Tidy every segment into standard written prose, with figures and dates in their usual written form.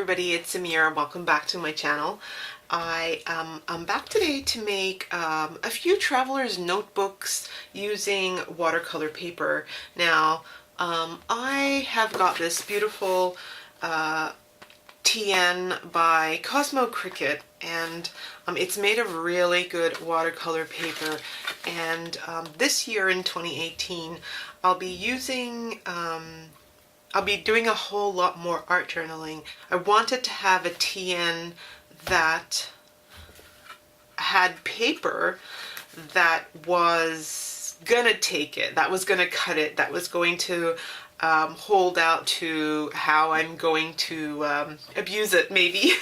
everybody, it's Amira. Welcome back to my channel. I'm back today to make a few traveler's notebooks using watercolor paper. Now, I have got this beautiful TN by Cosmo Cricut, and it's made of really good watercolor paper. And this year in 2018, I'll be using I'll be doing a whole lot more art journaling. I wanted to have a TN that had paper that was gonna take it, that was gonna cut it, that was going to hold out to how I'm going to abuse it, maybe.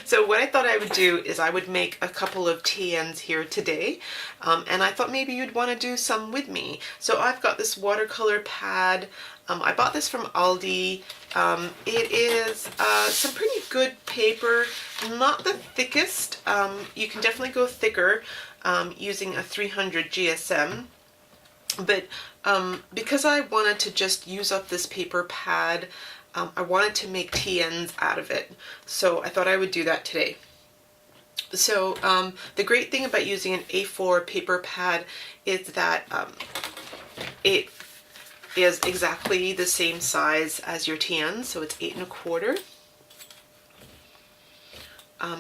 So what I thought I would do is I would make a couple of TNs here today, and I thought maybe you'd want to do some with me. So I've got this watercolor pad. I bought this from Aldi. It is some pretty good paper, not the thickest. You can definitely go thicker using a 300 GSM. But because I wanted to just use up this paper pad, I wanted to make TNs out of it. So I thought I would do that today. So the great thing about using an A4 paper pad is that it is exactly the same size as your TN, so it's 8 1/4.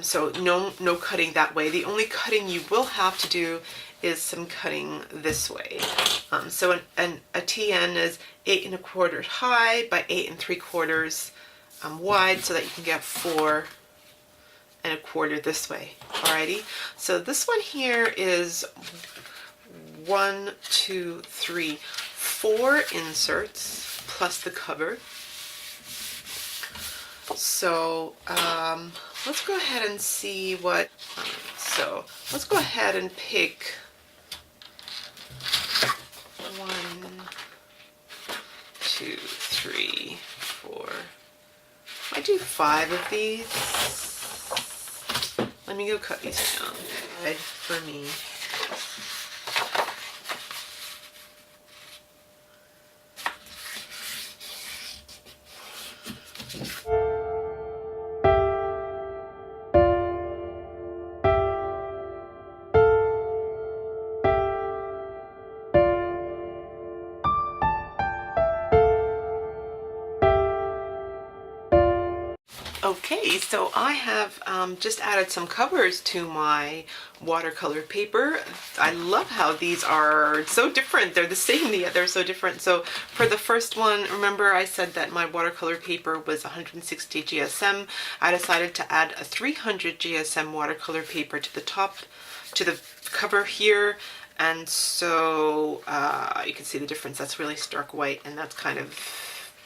So no cutting that way. The only cutting you will have to do is some cutting this way. So a TN is 8 1/4 high by 8 3/4 wide, so that you can get 4 1/4 this way. Alrighty. So this one here is 1, 2, 3, 4 inserts plus the cover. So let's go ahead and see what. So let's go ahead and pick 1, 2, 3, 4. I do 5 of these. Let me go cut these down. 5 for me. Okay, so I have just added some covers to my watercolor paper. I love how these are so different. They're the same, yet they're so different. So for the first one, remember I said that my watercolor paper was 160 GSM. I decided to add a 300 GSM watercolor paper to the top, to the cover here. And so you can see the difference. That's really stark white, and that's kind of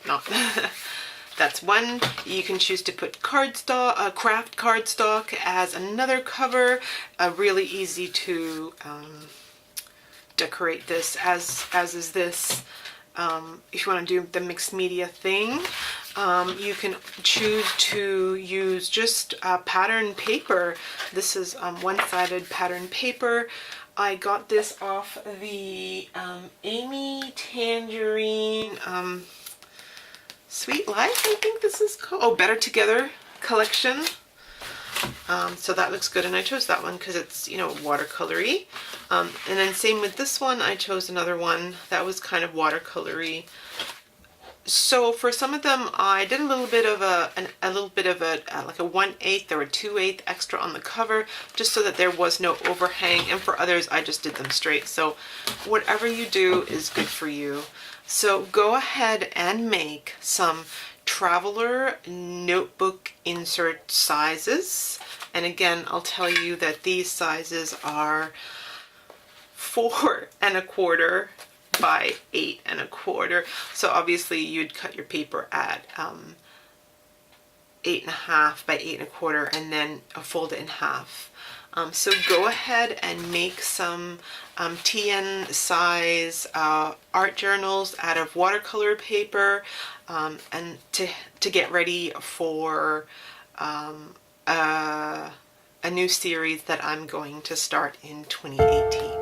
not... That's one. You can choose to put cardstock, craft cardstock as another cover. Really easy to decorate this, as is this. If you want to do the mixed media thing, you can choose to use just pattern paper. This is one-sided pattern paper. I got this off the Amy Tangerine Sweet Life, I think this is called. Oh, Better Together collection. So that looks good, and I chose that one because it's, you know, watercolory. And then same with this one, I chose another one that was kind of watercolory. So for some of them, I did a little bit of like a 1/8 or a 2/8 extra on the cover, just so that there was no overhang. And for others, I just did them straight. So whatever you do is good for you. So go ahead and make some traveler notebook insert sizes. And again, I'll tell you that these sizes are 4 1/4 by 8 1/4. So obviously you'd cut your paper at 8 1/2 by 8 1/4, and then fold it in half. So go ahead and make some TN size art journals out of watercolor paper, and to get ready for a new series that I'm going to start in 2018.